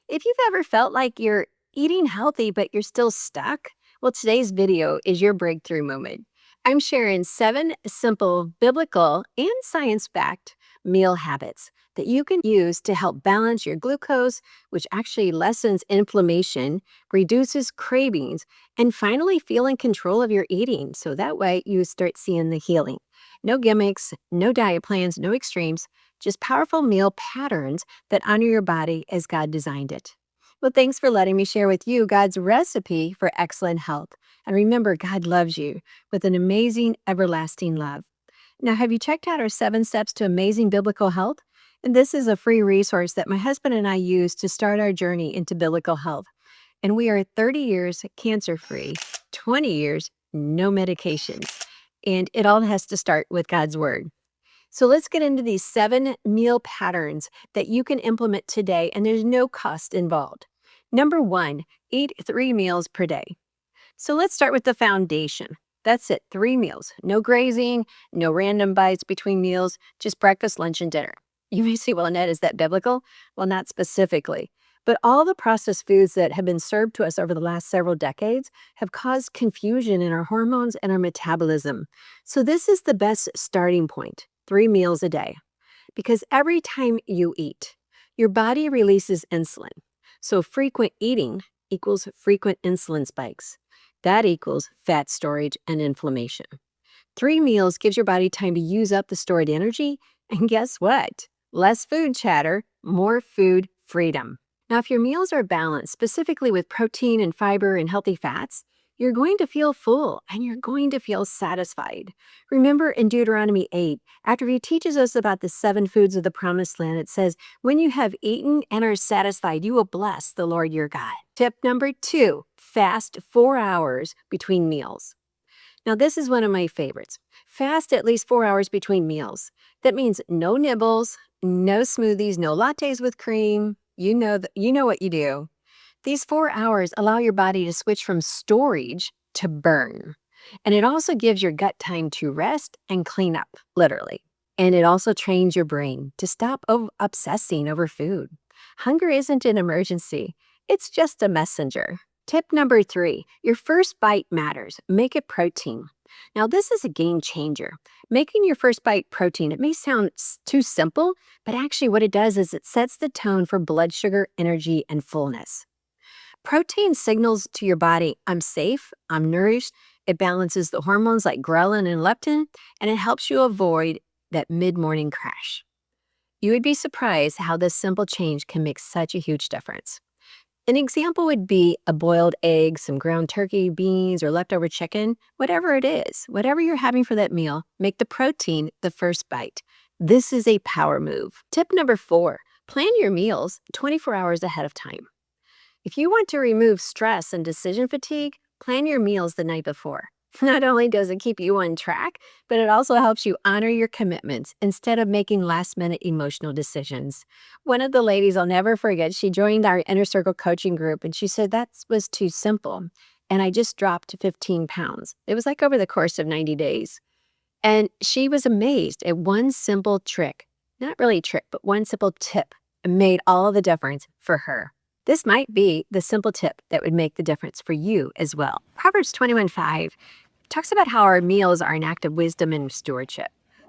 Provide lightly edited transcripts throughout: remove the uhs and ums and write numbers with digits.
If you've ever felt like you're eating healthy, but you're still stuck, well, today's video is your breakthrough moment. I'm sharing 7 simple, biblical, and science backed meal habits that you can use to help balance your glucose, which actually lessens inflammation, reduces cravings, and finally feel in control of your eating. So that way you start seeing the healing. No gimmicks, no diet plans, no extremes, just powerful meal patterns that honor your body as God designed it. Well, thanks for letting me share with you God's recipe for excellent health. And remember, God loves you with an amazing, everlasting love. Now, have you checked out our 7 steps to amazing biblical health? And this is a free resource that my husband and I use to start our journey into biblical health. And we are 30 years cancer free, 20 years, no medications. And it all has to start with God's word. So let's get into these 7 meal patterns that you can implement today, and there's no cost involved. Number 1, eat 3 meals per day. So let's start with the foundation. That's it, 3 meals. No grazing, no random bites between meals, just breakfast, lunch, and dinner. You may say, well, Annette, is that biblical? Well, not specifically. But all the processed foods that have been served to us over the last several decades have caused confusion in our hormones and our metabolism. So this is the best starting point, 3 meals a day. Because every time you eat, your body releases insulin. So frequent eating equals frequent insulin spikes. That equals fat storage and inflammation. 3 meals gives your body time to use up the stored energy. And guess what? Less food chatter, more food freedom. Now, if your meals are balanced, specifically with protein and fiber and healthy fats, you're going to feel full and you're going to feel satisfied. Remember in Deuteronomy 8, after he teaches us about the 7 foods of the promised land, it says, when you have eaten and are satisfied, you will bless the Lord your God. Tip number 2, fast 4 hours between meals. Now, this is one of my favorites. Fast at least 4 hours between meals. That means no nibbles, no smoothies, no lattes with cream. You know what you do. These 4 hours allow your body to switch from storage to burn. And it also gives your gut time to rest and clean up, literally. And it also trains your brain to stop obsessing over food. Hunger isn't an emergency. It's just a messenger. Tip number 3, your first bite matters. Make it protein. Now, this is a game changer. Making your first bite protein, it may sound too simple, but actually what it does is it sets the tone for blood sugar, energy, and fullness. Protein signals to your body, I'm safe, I'm nourished. It balances the hormones like ghrelin and leptin, and it helps you avoid that mid-morning crash. You would be surprised how this simple change can make such a huge difference. An example would be a boiled egg, some ground turkey, beans, or leftover chicken, whatever it is, whatever you're having for that meal, make the protein the first bite. This is a power move. Tip number 4, plan your meals 24 hours ahead of time. If you want to remove stress and decision fatigue, plan your meals the night before. Not only does it keep you on track, but it also helps you honor your commitments instead of making last-minute emotional decisions. One of the ladies I'll never forget, she joined our Inner Circle coaching group, and she said that was too simple. And I just dropped 15 pounds. It was like over the course of 90 days. And she was amazed at one simple trick, not really a trick, but one simple tip made all the difference for her. This might be the simple tip that would make the difference for you as well. Proverbs 21:5 talks about how our meals are an act of wisdom and stewardship.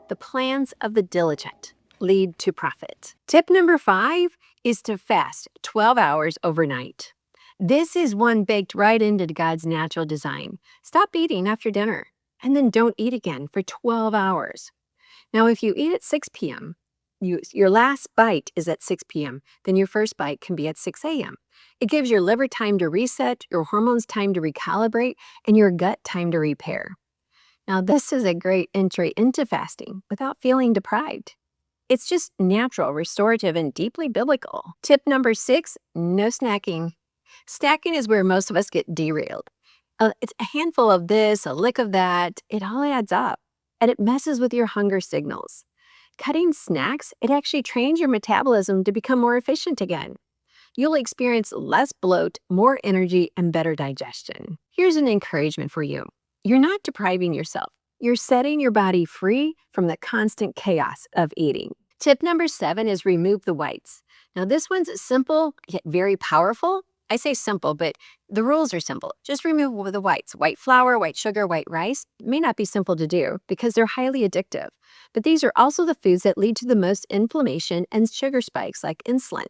The plans of the diligent lead to profit. Tip number 5 is to fast 12 hours overnight. This is one baked right into God's natural design. Stop eating after dinner and then don't eat again for 12 hours. Now, if you eat at 6 p.m., your last bite is at 6 p.m., then your first bite can be at 6 a.m. It gives your liver time to reset, your hormones time to recalibrate, and your gut time to repair. Now, this is a great entry into fasting without feeling deprived. It's just natural, restorative, and deeply biblical. Tip number 6, no snacking. Snacking is where most of us get derailed. It's a handful of this, a lick of that. It all adds up, and it messes with your hunger signals. Cutting snacks, it actually trains your metabolism to become more efficient again. You'll experience less bloat, more energy, and better digestion. Here's an encouragement for you. You're not depriving yourself. You're setting your body free from the constant chaos of eating. Tip number 7 is remove the whites. Now, this one's simple yet very powerful. I say simple, but the rules are simple. Just remove the whites. White flour, white sugar, white rice may not be simple to do because they're highly addictive. But these are also the foods that lead to the most inflammation and sugar spikes like insulin.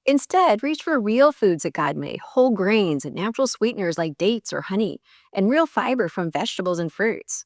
Instead, reach for real foods that God made, whole grains and natural sweeteners like dates or honey, and real fiber from vegetables and fruits.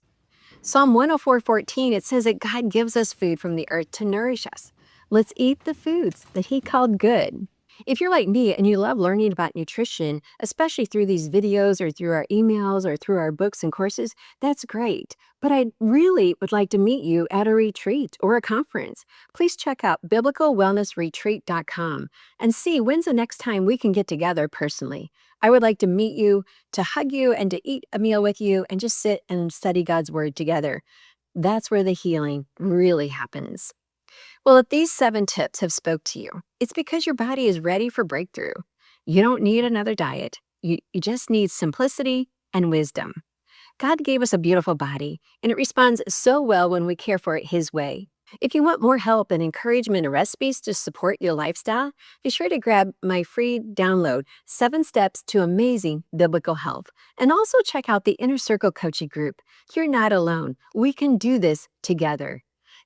Psalm 104:14, it says that God gives us food from the earth to nourish us. Let's eat the foods that He called good. If you're like me and you love learning about nutrition, especially through these videos or through our emails or through our books and courses, that's great. But I really would like to meet you at a retreat or a conference. Please check out biblicalwellnessretreat.com and see when's the next time we can get together personally. I would like to meet you, to hug you, and to eat a meal with you and just sit and study God's Word together. That's where the healing really happens. Well, if these 7 tips have spoke to you, it's because your body is ready for breakthrough. You don't need another diet. You just need simplicity and wisdom. God gave us a beautiful body, and it responds so well when we care for it His way. If you want more help and encouragement and recipes to support your lifestyle, be sure to grab my free download, 7 Steps to Amazing Biblical Health. And also check out the Inner Circle Coaching Group. You're not alone. We can do this together.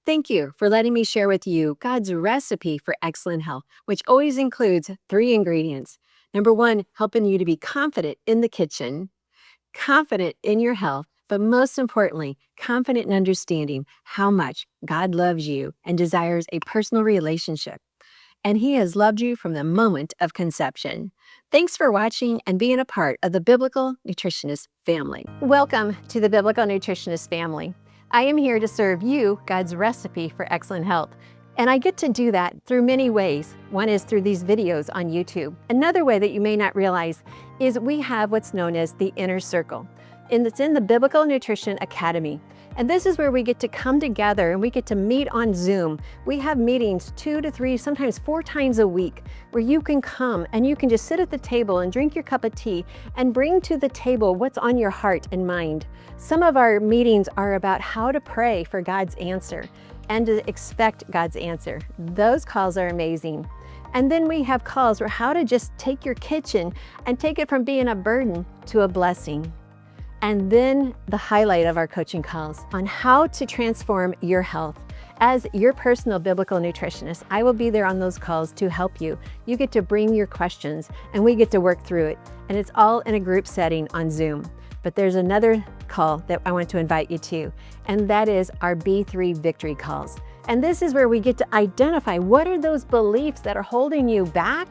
Thank you for letting me share with you God's recipe for excellent health, which always includes 3 ingredients. Number 1, helping you to be confident in the kitchen, confident in your health, but most importantly, confident in understanding how much God loves you and desires a personal relationship. And He has loved you from the moment of conception. Thanks for watching and being a part of the Biblical Nutritionist family. Welcome to the Biblical Nutritionist family. I am here to serve you God's recipe for excellent health. And I get to do that through many ways. One is through these videos on YouTube. Another way that you may not realize is we have what's known as the Inner Circle. And it's in the Biblical Nutrition Academy. And this is where we get to come together and we get to meet on Zoom. We have meetings 2 to 3, sometimes 4 times a week where you can come and you can just sit at the table and drink your cup of tea and bring to the table what's on your heart and mind. Some of our meetings are about how to pray for God's answer and to expect God's answer. Those calls are amazing. And then we have calls for how to just take your kitchen and take it from being a burden to a blessing. And then the highlight of our coaching calls on how to transform your health. As your personal biblical nutritionist, I will be there on those calls to help you. You get to bring your questions and we get to work through it. And it's all in a group setting on Zoom. But there's another call that I want to invite you to, and that is our B3 Victory calls. And this is where we get to identify what are those beliefs that are holding you back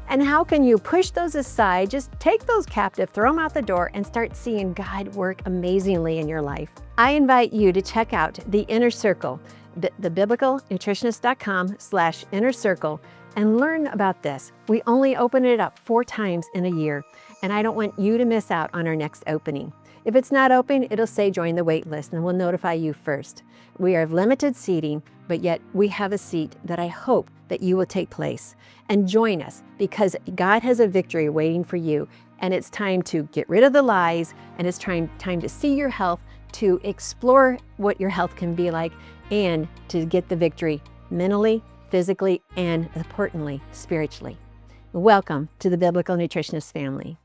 and how can you push those aside, just take those captive, throw them out the door, and start seeing God work amazingly in your life. I invite you to check out the Inner Circle, thebiblicalnutritionist.com/inner circle, and learn about this. We only open it up 4 times in a year, and I don't want you to miss out on our next opening. If it's not open, it'll say join the wait list and we'll notify you first. We are limited seating, but yet we have a seat that I hope that you will take place and join us because God has a victory waiting for you. And it's time to get rid of the lies, and it's time to see your health, to explore what your health can be like, and to get the victory mentally, physically, and importantly, spiritually. Welcome to the Biblical Nutritionist family.